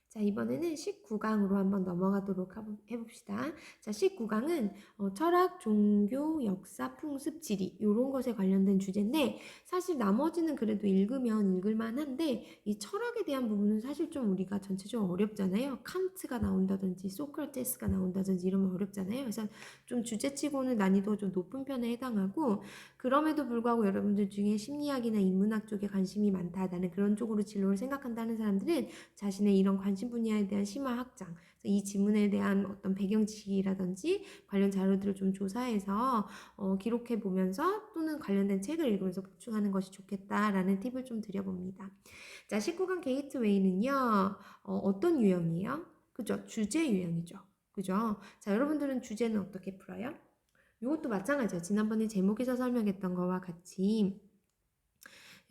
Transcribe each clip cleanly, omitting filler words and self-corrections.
자, 이번에는 19강으로 한번 넘어가도록 해봅시다. 자, 19강은 철학, 종교, 역사, 풍습, 지리 이런 것에 관련된 주제인데 사실 나머지는 그래도 읽으면 읽을만 한데 이 철학에 대한 부분은 사실 좀 우리가 전체적으로 어렵잖아요. 칸트가 나온다든지 소크라테스가 나온다든지 이러면 어렵잖아요. 그래서 좀 주제치고는 난이도가 좀 높은 편에 해당하고 그럼에도 불구하고 여러분들 중에 심리학이나 인문학 쪽에 관심이 많다. 나는 그런 쪽으로 진로를 생각한다는 사람들은 자신의 이런 관심 분야에 대한 심화 확장, 이 지문에 대한 어떤 배경 지식이라든지 관련 자료들을 좀 조사해서 기록해 보면서 또는 관련된 책을 읽으면서 보충하는 것이 좋겠다라는 팁을 좀 드려봅니다. 자, 19강 게이트웨이는요, 어떤 유형이에요? 그죠? 주제 유형이죠. 그죠? 자, 여러분들은 주제는 어떻게 풀어요? 이것도 마찬가지예요. 지난번에 제목에서 설명했던 거와 같이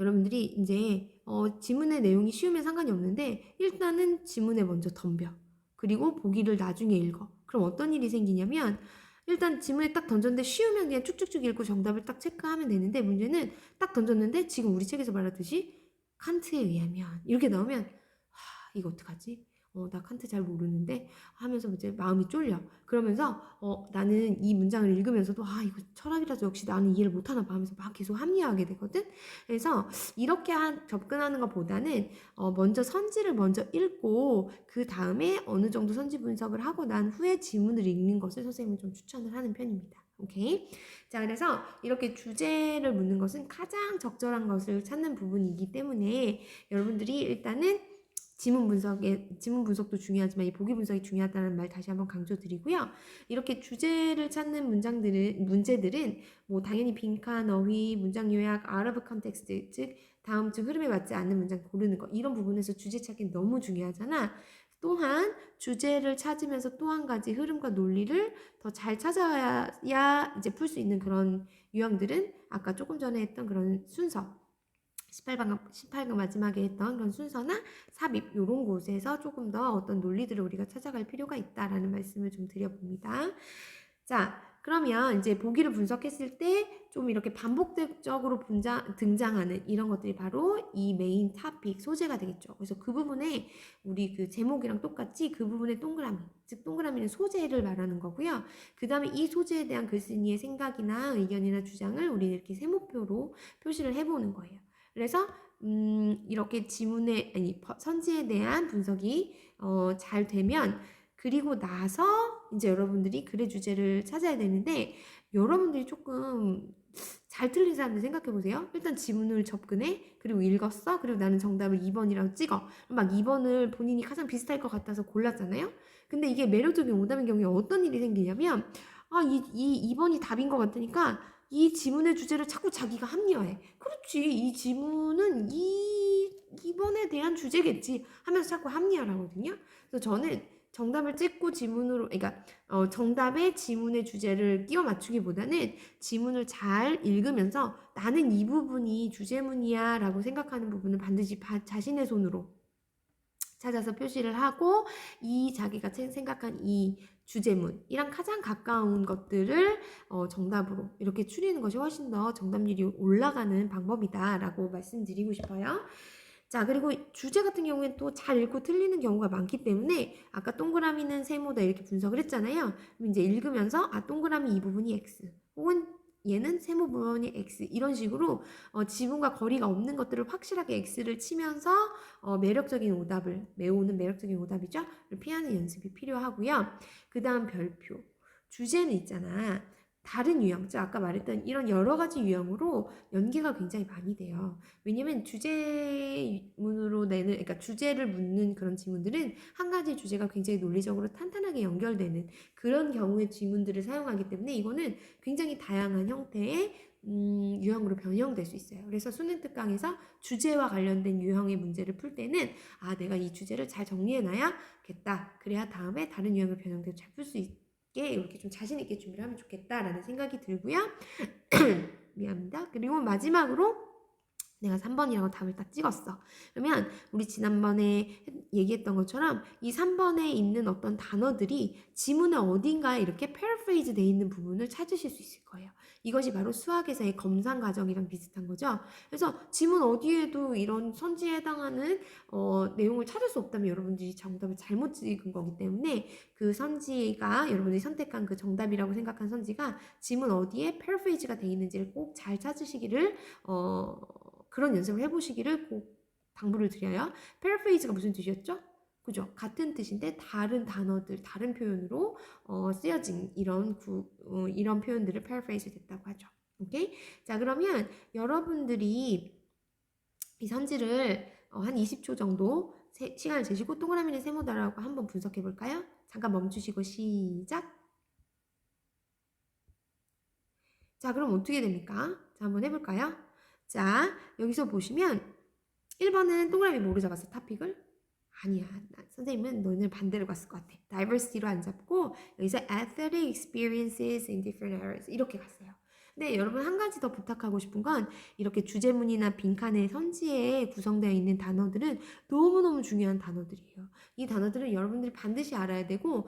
여러분들이 이제 지문의 내용이 쉬우면 상관이 없는데 일단은 지문에 먼저 덤벼. 그리고 보기를 나중에 읽어. 그럼 어떤 일이 생기냐면 일단 지문에 딱 던졌는데 쉬우면 그냥 쭉쭉쭉 읽고 정답을 딱 체크하면 되는데 문제는 딱 던졌는데 지금 우리 책에서 말하듯이 칸트에 의하면 이렇게 나오면 이거 어떡하지? 나 칸트 잘 모르는데 하면서 이제 마음이 쫄려. 그러면서 나는 이 문장을 읽으면서도 이거 철학이라서 역시 나는 이해를 못하나 봐 하면서 막 계속 합리화하게 되거든. 그래서 이렇게 접근하는 것보다는 먼저 선지를 먼저 읽고 그 다음에 어느 정도 선지 분석을 하고 난 후에 지문을 읽는 것을 선생님은 좀 추천을 하는 편입니다. 오케이? 자, 그래서 이렇게 주제를 묻는 것은 가장 적절한 것을 찾는 부분이기 때문에 여러분들이 일단은 지문 분석도 중요하지만 이 보기 분석이 중요하다는 말 다시 한번 강조드리고요. 이렇게 주제를 찾는 문제들은 뭐 당연히 빈칸, 어휘, 문장 요약, 아러브 컨텍스트, 즉 다음 중 흐름에 맞지 않는 문장 고르는 거 이런 부분에서 주제 찾기 너무 중요하잖아. 또한 주제를 찾으면서 또 한 가지 흐름과 논리를 더 잘 찾아야 이제 풀 수 있는 그런 유형들은 아까 조금 전에 했던 그런 순서 18강 마지막에 했던 그런 순서나 삽입 이런 곳에서 조금 더 어떤 논리들을 우리가 찾아갈 필요가 있다라는 말씀을 좀 드려봅니다. 자, 그러면 이제 보기를 분석했을 때 좀 이렇게 반복적으로 등장하는 이런 것들이 바로 이 메인 토픽 소재가 되겠죠. 그래서 그 부분에 우리 그 제목이랑 똑같이 그 부분에 동그라미, 즉 동그라미는 소재를 말하는 거고요. 그 다음에 이 소재에 대한 글쓴이의 생각이나 의견이나 주장을 우리는 이렇게 세모표로 표시를 해보는 거예요. 그래서 이렇게 선지에 대한 분석이 잘 되면 그리고 나서 이제 여러분들이 글의 주제를 찾아야 되는데 여러분들이 조금 잘 틀린 사람들 생각해 보세요. 일단 지문을 접근해. 그리고 읽었어. 그리고 나는 정답을 2번이라고 찍어. 막 2번을 본인이 가장 비슷할 것 같아서 골랐잖아요. 근데 이게 매력적인 오답인 경우에 어떤 일이 생기냐면 이 2번이 답인 것 같으니까 이 지문의 주제를 자꾸 자기가 합리화해. 그렇지. 이 지문은 2번에 대한 주제겠지 하면서 자꾸 합리화를 하거든요. 그래서 저는 정답을 찍고 지문으로, 그러니까 정답에 지문의 주제를 끼워 맞추기보다는 지문을 잘 읽으면서 나는 이 부분이 주제문이야 라고 생각하는 부분은 반드시 자신의 손으로 찾아서 표시를 하고 이 자기가 생각한 이 주제문이랑 가장 가까운 것들을 정답으로 이렇게 추리는 것이 훨씬 더 정답률이 올라가는 방법이다라고 말씀드리고 싶어요. 자, 그리고 주제 같은 경우에는 또 잘 읽고 틀리는 경우가 많기 때문에 아까 동그라미는 세모다 이렇게 분석을 했잖아요. 그럼 이제 읽으면서 동그라미 이 부분이 X 혹은 얘는 세모 부분이 X 이런 식으로 지문과 거리가 없는 것들을 확실하게 X를 치면서 매력적인 오답을 메우는 매력적인 오답이죠. 피하는 연습이 필요하고요. 그 다음 별표. 주제는 있잖아. 다른 유형, 즉 아까 말했던 이런 여러 가지 유형으로 연계가 굉장히 많이 돼요. 왜냐면 주제문으로 그러니까 주제를 묻는 그런 지문들은 한 가지 주제가 굉장히 논리적으로 탄탄하게 연결되는 그런 경우의 지문들을 사용하기 때문에 이거는 굉장히 다양한 형태의 유형으로 변형될 수 있어요. 그래서 수능 특강에서 주제와 관련된 유형의 문제를 풀 때는 내가 이 주제를 잘 정리해 놔야겠다. 그래야 다음에 다른 유형을 변형돼서 잘 풀 수 있게 이렇게 좀 자신 있게 준비를 하면 좋겠다라는 생각이 들고요. 미안합니다. 그리고 마지막으로 내가 3번이라고 답을 딱 찍었어. 그러면 우리 지난번에 얘기했던 것처럼 이 3번에 있는 어떤 단어들이 지문의 어딘가에 이렇게 paraphrase 돼 있는 부분을 찾으실 수 있을 거예요. 이것이 바로 수학에서의 검산 과정이랑 비슷한 거죠. 그래서 지문 어디에도 이런 선지에 해당하는 내용을 찾을 수 없다면 여러분들이 정답을 잘못 찍은 거기 때문에 그 선지가 여러분들이 선택한 그 정답이라고 생각한 선지가 지문 어디에 paraphrase가 돼 있는지를 꼭 잘 찾으시기를 그런 연습을 해보시기를 꼭 당부를 드려요. paraphrase가 무슨 뜻이었죠? 그죠? 같은 뜻인데 다른 단어들, 다른 표현으로 쓰여진 이런 표현들을 paraphrase 됐다고 하죠. 오케이? 자, 그러면 여러분들이 이 선지를 한 20초 정도 시간을 재시고 동그라미는 세모다라고 한번 분석해 볼까요? 잠깐 멈추시고 시작. 자, 그럼 어떻게 됩니까? 자, 한번 해볼까요? 자, 여기서 보시면 1번은 동그라미 뭐로 잡았어? 토픽을? 아니야. 선생님은 너는 반대로 갔을 것 같아. diversity로 안 잡고 여기서 athletic experiences in different areas 이렇게 갔어요. 근데 여러분 한 가지 더 부탁하고 싶은 건 이렇게 주제문이나 빈칸의 선지에 구성되어 있는 단어들은 너무너무 중요한 단어들이에요. 이 단어들은 여러분들이 반드시 알아야 되고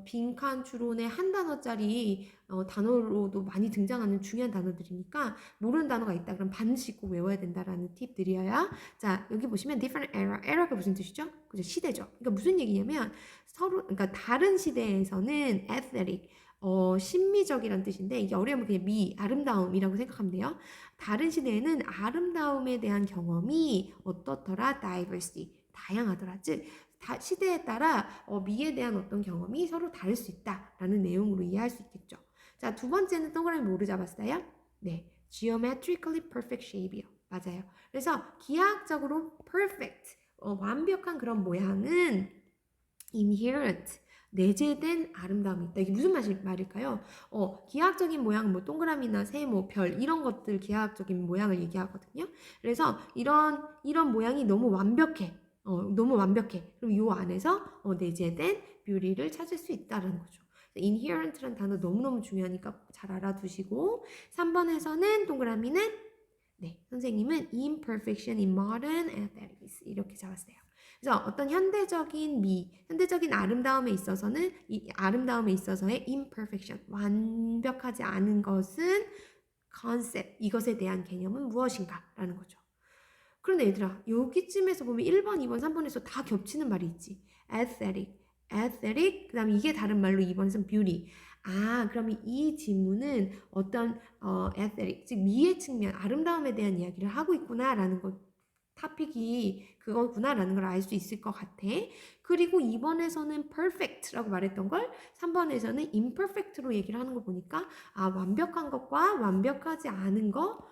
빈칸 추론의 한 단어짜리 단어로도 많이 등장하는 중요한 단어들이니까 모르는 단어가 있다 그럼 반드시 꼭 외워야 된다라는 팁 드려요. 자, 여기 보시면 different era. era가 무슨 뜻이죠? 그죠? 시대죠. 그러니까 무슨 얘기냐면 그러니까 다른 시대에서는 athletic, 신미적이란 뜻인데 이게 어려우면 그냥 아름다움이라고 생각하면 돼요. 다른 시대에는 아름다움에 대한 경험이 어떻더라? diversity, 다양하더라. 즉, 시대에 따라 미에 대한 어떤 경험이 서로 다를 수 있다라는 내용으로 이해할 수 있겠죠. 자, 두 번째는 동그라미 뭐를 잡았어요? 네, geometrically perfect shape이요. 맞아요. 그래서 기하학적으로 perfect, 완벽한 그런 모양은 inherent, 내재된 아름다움이 있다. 이게 무슨 말일까요? 기하학적인 모양은 뭐 동그라미나 세모, 별 이런 것들 기하학적인 모양을 얘기하거든요. 그래서 이런 모양이 너무 완벽해. 너무 완벽해. 그럼 이 안에서 내재된 뷰티를 찾을 수 있다는 거죠. inherent라는 단어 너무너무 중요하니까 잘 알아두시고 3번에서는 동그라미는 네, 선생님은 imperfection in modern aesthetics 이렇게 잡았어요. 그래서 어떤 현대적인 아름다움에 있어서는 이 아름다움에 있어서의 imperfection, 완벽하지 않은 것은 concept, 이것에 대한 개념은 무엇인가라는 거죠. 그런데 얘들아, 여기쯤에서 보면 1번, 2번, 3번에서 다 겹치는 말이 있지. aesthetic, 그 다음에 이게 다른 말로 2번에서는 beauty. 그럼 이 지문은 어떤 aesthetic, 즉 미의 측면, 아름다움에 대한 이야기를 하고 있구나라는 것, 토픽이 그거구나라는 걸 알 수 있을 것 같아. 그리고 2번에서는 perfect라고 말했던 걸 3번에서는 imperfect로 얘기를 하는 거 보니까 완벽한 것과 완벽하지 않은 거,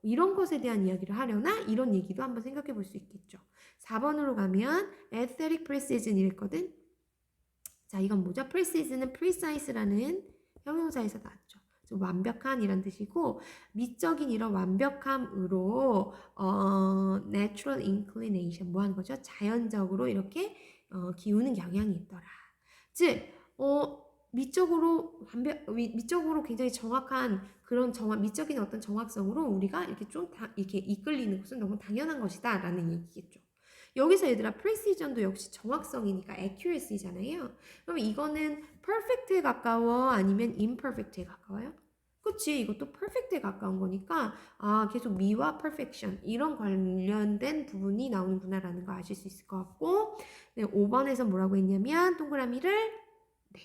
이런 것에 대한 이야기를 하려나? 이런 얘기도 한번 생각해 볼 수 있겠죠. 4번으로 가면 aesthetic precision 이랬거든. 자, 이건 뭐죠? precision은 precise라는 형용사에서 나왔죠. 완벽한 이란 뜻이고 미적인 이런 완벽함으로 natural inclination 뭐 하는 거죠? 자연적으로 이렇게 기우는 경향이 있더라. 즉 미적으로 굉장히 정확한 그런 미적인 어떤 정확성으로 우리가 이렇게 좀 이렇게 이끌리는 것은 너무 당연한 것이다라는 얘기겠죠. 여기서 얘들아 precision도 역시 정확성이니까 accuracy잖아요. 그럼 이거는 perfect에 가까워 아니면 imperfect에 가까워요? 그치, 이것도 perfect에 가까운 거니까 계속 미와 perfection 이런 관련된 부분이 나오는구나라는 거 아실 수 있을 것 같고 네, 5번에서 뭐라고 했냐면 동그라미를 네,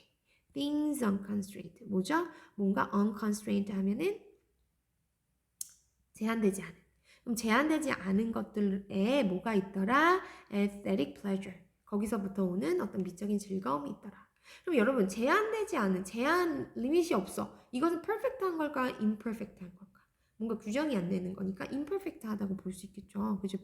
things unconstrained 뭐죠? 뭔가 unconstrained 하면은 제한되지 않은 그럼 제한되지 않은 것들에 뭐가 있더라? aesthetic pleasure. 거기서부터 오는 어떤 미적인 즐거움이 있더라. 그럼 여러분 제한되지 않은 제한 리밋이 없어. 이것은 perfect한 걸까? imperfect한 걸까? 뭔가 규정이 안 되는 거니까 imperfect하다고 볼 수 있겠죠. 그죠?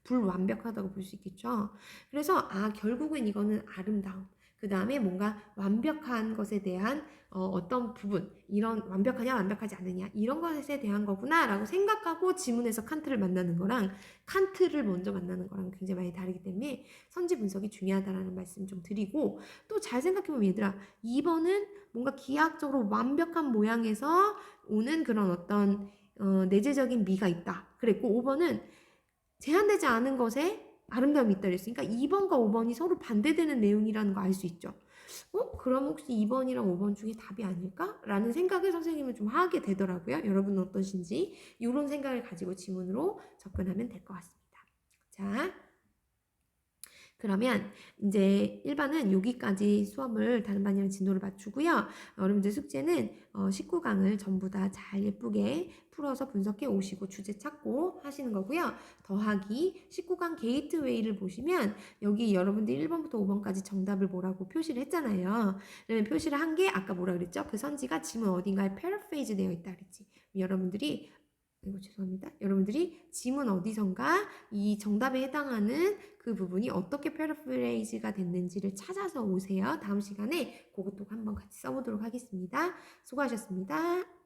불완벽하다고 볼 수 있겠죠. 그래서 결국은 이거는 아름다움. 그 다음에 뭔가 완벽한 것에 대한 어떤 부분, 이런 완벽하냐 완벽하지 않느냐 이런 것에 대한 거구나 라고 생각하고 지문에서 칸트를 만나는 거랑 칸트를 먼저 만나는 거랑 굉장히 많이 다르기 때문에 선지 분석이 중요하다라는 말씀 좀 드리고 또 잘 생각해보면 얘들아 2번은 뭔가 기하학적으로 완벽한 모양에서 오는 그런 어떤 내재적인 미가 있다 그랬고 5번은 제한되지 않은 것에 아름다움이 있다 그랬으니까 2번과 5번이 서로 반대되는 내용이라는 거 알 수 있죠. 그럼 혹시 2번이랑 5번 중에 답이 아닐까? 라는 생각을 선생님은 좀 하게 되더라고요. 여러분은 어떠신지 이런 생각을 가지고 지문으로 접근하면 될 것 같습니다. 자, 그러면 이제 1반은 여기까지 수업을 다른 반이랑 진도를 맞추고요. 여러분들 숙제는 19강을 전부 다 잘 예쁘게 풀어서 분석해 오시고 주제 찾고 하시는 거고요. 더하기 19강 게이트웨이를 보시면 여기 여러분들 1번부터 5번까지 정답을 뭐라고 표시를 했잖아요. 그러면 표시를 한 게 아까 뭐라 그랬죠? 그 선지가 지문 어딘가에 패러프레이즈 되어 있다 그랬지. 여러분들이 이거 죄송합니다. 여러분들이 지문 어디선가 이 정답에 해당하는 그 부분이 어떻게 패러프레이즈가 됐는지를 찾아서 오세요. 다음 시간에 그것도 한번 같이 써보도록 하겠습니다. 수고하셨습니다.